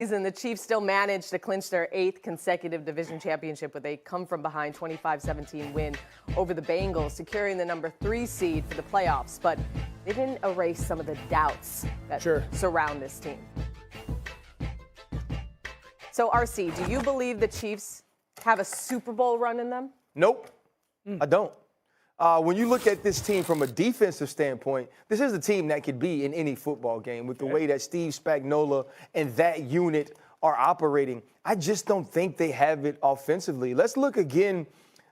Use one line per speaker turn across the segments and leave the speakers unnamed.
season, the Chiefs still managed to clinch their 8th consecutive division championship with a come-from-behind 25-17 win over the Bengals, securing the number 3 seed for the playoffs. But they didn't erase some of the doubts that surround this team. So, RC, do you believe the Chiefs have a Super Bowl run in them?
Nope, I don't. When you look at this team from a defensive standpoint, this is a team that could be in any football game with the way that Steve Spagnuolo and that unit are operating. I just don't think they have it offensively. Let's look again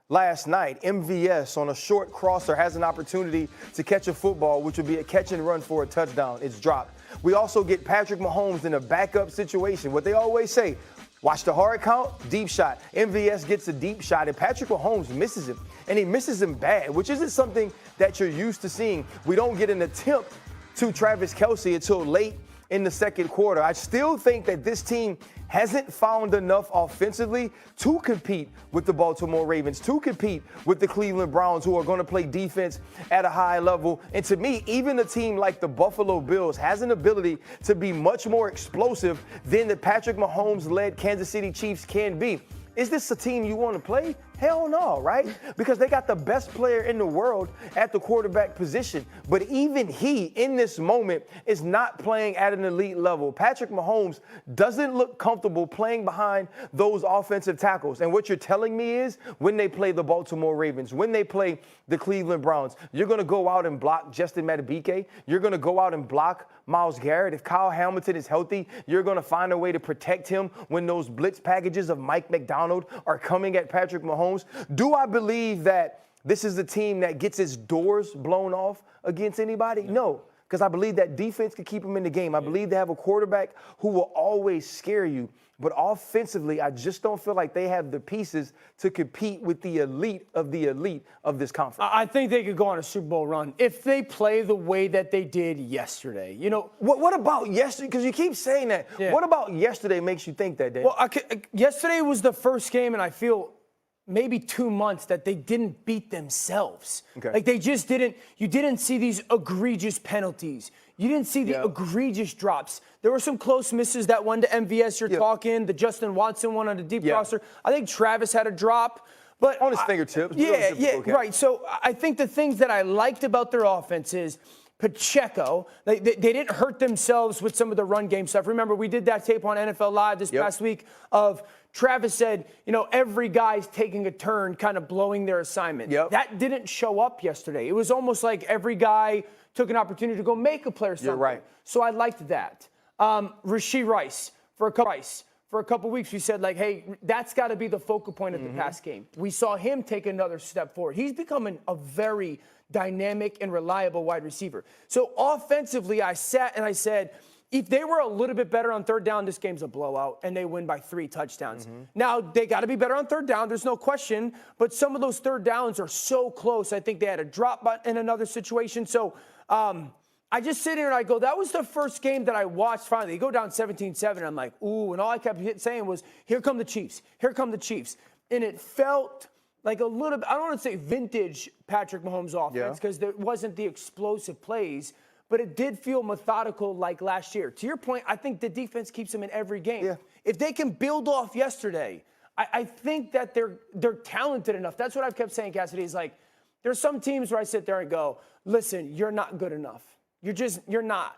last night. MVS on a short crosser has an opportunity to catch a football, which would be a catch and run for a touchdown. It's dropped. We also get Patrick Mahomes in a backup situation. What they always say, watch the hard count, deep shot. MVS gets a deep shot, and Patrick Mahomes misses him. And he misses him bad, which isn't something that you're used to seeing. We don't get an attempt to Travis Kelce until late in the second quarter. I still think that this team hasn't found enough offensively to compete with the Baltimore Ravens, to compete with the Cleveland Browns, who are going to play defense at a high level. And to me, even a team like the Buffalo Bills has an ability to be much more explosive than the Patrick Mahomes-led Kansas City Chiefs can be. Is this a team you want to play? Hell no, right? Because they got the best player in the world at the quarterback position. But even he, in this moment, is not playing at an elite level. Patrick Mahomes doesn't look comfortable playing behind those offensive tackles. And what you're telling me is when they play the Baltimore Ravens, when they play the Cleveland Browns, you're going to go out and block Justin Madubuike. You're going to go out and block Myles Garrett. If Kyle Hamilton is healthy, you're going to find a way to protect him when those blitz packages of Mike McDonald are coming at Patrick Mahomes. Do I believe that this is a team that gets its doors blown off against anybody? No, because I believe that defense can keep them in the game. I believe they have a quarterback who will always scare you. But offensively, I just don't feel like they have the pieces to compete with the elite of this conference.
I think they could go on a Super Bowl run if they play the way that they did yesterday. You know,
what about yesterday? Because you keep saying that. Yeah. What about yesterday makes you think that, Dan?
Well, yesterday was the first game, and I feel maybe 2 months that they didn't beat themselves. Okay. Like they just didn't. You didn't see these egregious penalties. You didn't see the egregious drops. There were some close misses. That one to MVS you're talking, the Justin Watson one on the deep crosser. I think Travis had a drop. But
on his fingertips.
Right. So I think the things that I liked about their offense is Pacheco, they didn't hurt themselves with some of the run game stuff. Remember, we did that tape on NFL Live this past week of Travis said, you know, every guy's taking a turn kind of blowing their assignment. That didn't show up yesterday. It was almost like every guy took an opportunity to go make a player something.
You're right.
So I liked that. Rashee Rice, for a couple weeks, we said, like, hey, that's got to be the focal point of the pass game. We saw him take another step forward. He's becoming a very dynamic and reliable wide receiver. So offensively, I sat and I said, if they were a little bit better on third down, this game's a blowout, and they win by 3 touchdowns. Now, they got to be better on third down. There's no question. But some of those third downs are so close. I think they had a drop in another situation. So I just sit here and I go, that was the first game that I watched finally. They go down 17-7. I'm like, ooh. And all I kept saying was, here come the Chiefs. Here come the Chiefs. And it felt like a little bit, I don't want to say vintage Patrick Mahomes offense because there wasn't the explosive plays, but it did feel methodical like last year. To your point, I think the defense keeps them in every game. If they can build off yesterday, I think that they're talented enough. That's what I've kept saying, Cassidy, is like, there's some teams where I sit there and go, listen, you're not good enough. You're not.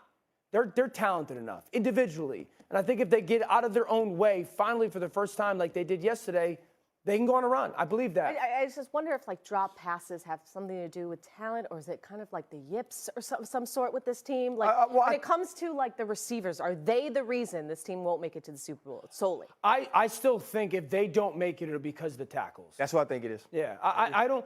They're talented enough individually. And I think if they get out of their own way, finally for the first time like they did yesterday, they can go on a run. I believe that.
I just wonder if like drop passes have something to do with talent, or is it kind of like the yips or some sort with this team? Like when it comes to like the receivers, are they the reason this team won't make it to the Super Bowl solely?
I still think if they don't make it, it'll be because of the tackles.
That's what I think it is.
Yeah, I don't.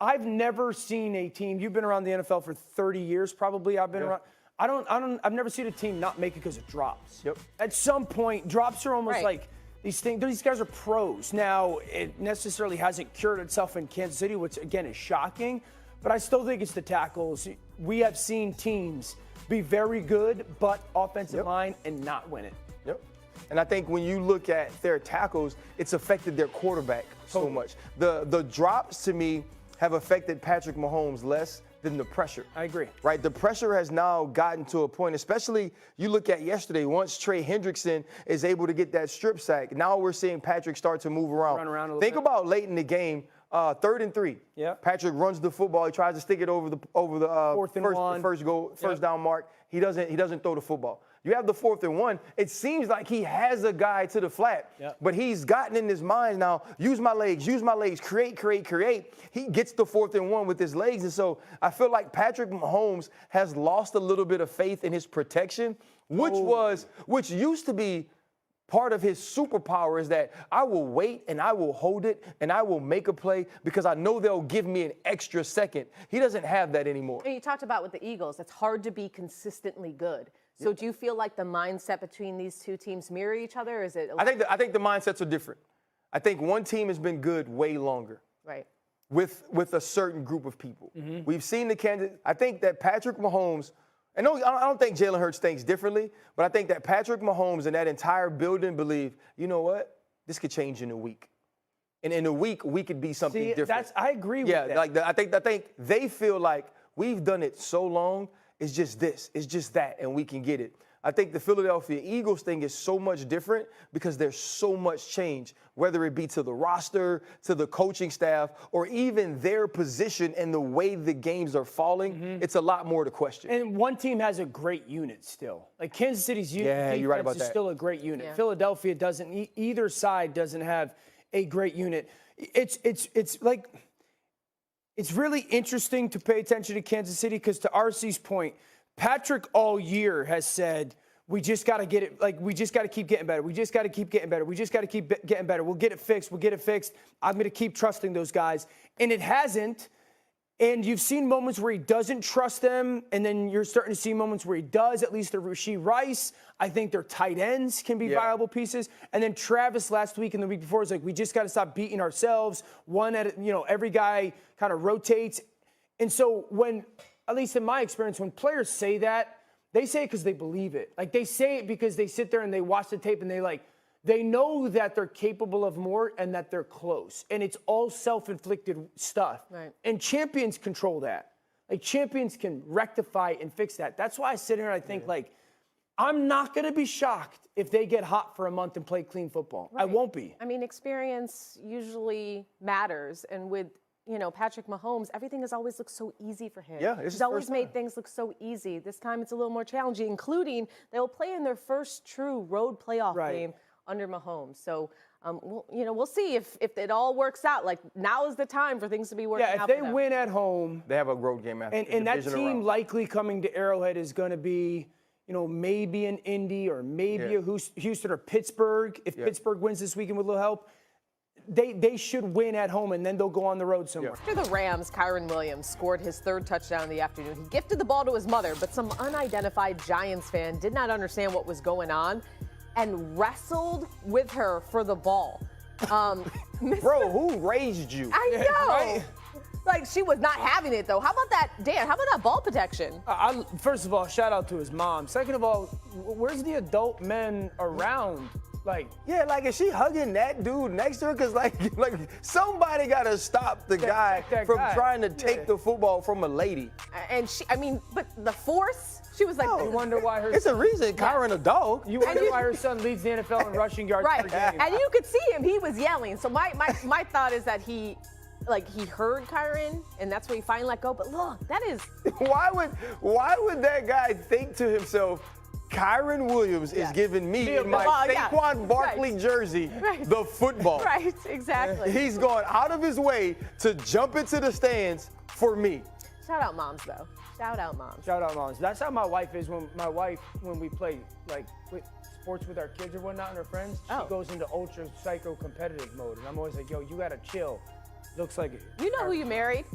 I've never seen a team. You've been around the NFL for 30 years, probably. I've been around. I've never seen a team not make it because of drops. At some point, drops are almost like these things. These guys are pros. Now, it necessarily hasn't cured itself in Kansas City, which again is shocking. But I still think it's the tackles. We have seen teams be very good, but offensive line and not win it.
And I think when you look at their tackles, it's affected their quarterback so much. The drops, to me, have affected Patrick Mahomes less than the pressure.
I agree.
Right? The pressure has now gotten to a point, especially you look at yesterday, once Trey Hendrickson is able to get that strip sack, now we're seeing Patrick start to move around.
Run around a little
Think
bit.
about late in the game, 3rd and 3.
Yeah.
Patrick runs the football. He tries to stick it over the first down mark. He doesn't throw the football. You have the 4th and 1. It seems like he has a guy to the flat, but he's gotten in his mind now, use my legs, create. He gets the 4th and 1 with his legs. And so I feel like Patrick Mahomes has lost a little bit of faith in his protection, which used to be part of his superpower, is that I will wait and I will hold it and I will make a play because I know they'll give me an extra second. He doesn't have that anymore.
And you talked about with the Eagles, it's hard to be consistently good. So do you feel like the mindset between these two teams mirror each other? Or is it?
I think the mindsets are different. I think one team has been good way longer.
Right.
With a certain group of people. We've seen the Kansas. I think that Patrick Mahomes, and no, I don't think Jalen Hurts thinks differently, but I think that Patrick Mahomes and that entire building believe, you know what? This could change in a week. And in a week, we could be something different.
I agree with that.
Yeah, like I think they feel like we've done it so long. It's just this, it's just that, and we can get it. I think the Philadelphia Eagles thing is so much different because there's so much change, whether it be to the roster, to the coaching staff, or even their position and the way the games are falling. It's a lot more to question.
And one team has a great unit still. Like Kansas City's defense
you're right about
is
that.
still a great unit.
Yeah.
Philadelphia doesn't. Either side doesn't have a great unit. It's like. It's really interesting to pay attention to Kansas City because, to RC's point, Patrick all year has said, we just got to get it, like, we just got to keep getting better. We just got to keep getting better. We just got to keep getting better. We'll get it fixed. We'll get it fixed. I'm going to keep trusting those guys. And it hasn't. And you've seen moments where he doesn't trust them, and then you're starting to see moments where he does, at least the Rashee Rice. I think their tight ends can be viable pieces. And then Travis last week and the week before was like, we just got to stop beating ourselves. Every guy kind of rotates. And so when, at least in my experience, when players say that, they say it because they believe it. Like, they say it because they sit there and they watch the tape and they know that they're capable of more and that they're close. And it's all self-inflicted stuff.
Right.
And champions control that. Like, champions can rectify and fix that. That's why I sit here and I think, I'm not going to be shocked if they get hot for a month and play clean football.
Right.
I won't be.
I mean, experience usually matters. And with, Patrick Mahomes, everything has always looked so easy for him.
Yeah,
he's always made things look so easy. This time it's a little more challenging, including they'll play in their first true road playoff game under Mahomes. So, we'll see if it all works out. Like, now is the time for things to be working out.
Yeah, if they win at home.
They have a road game after.
And that team likely coming to Arrowhead is going to be, maybe an Indy or maybe a Houston or Pittsburgh. If Pittsburgh wins this weekend with a little help, they should win at home, and then they'll go on the road somewhere.
After the Rams, Kyron Williams scored his 3rd touchdown in the afternoon. He gifted the ball to his mother, but some unidentified Giants fan did not understand what was going on and wrestled with her for the ball.
Bro, who raised you?
I know. Like, she was not having it, though. How about that, Dan? How about that ball protection?
First of all, shout out to his mom. Second of all, where's the adult men around?
Is she hugging that dude next to her? Because, like somebody got to stop the guy from trying to take the football from a lady.
And but the force, she was like,
You wonder why her
It's a reason Kyron a dog.
You wonder why her son leads the NFL in rushing yards per game.
And you could see him. He was yelling. So my thought is that he heard Kyron, and that's where he finally let go. But look, that is.
Why would that guy think to himself, Kyron Williams is giving me in my Saquon Barkley jersey the football?
Right, exactly.
He's going out of his way to jump into the stands for me.
Shout out moms, though. Shout out moms.
Shout out moms. That's how my wife is when we play sports with our kids or whatnot and her friends. She goes into ultra psycho competitive mode, and I'm always like, yo, you gotta chill. Looks like it.
You know who you married.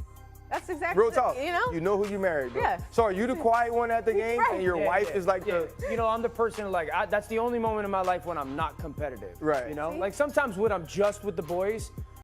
That's exactly
Real talk.
You
know who you married, bro.
Yeah.
So are you the quiet one at the game, and your wife is like the?
I'm the person that's the only moment in my life when I'm not competitive.
Right.
Like sometimes when I'm just with the boys,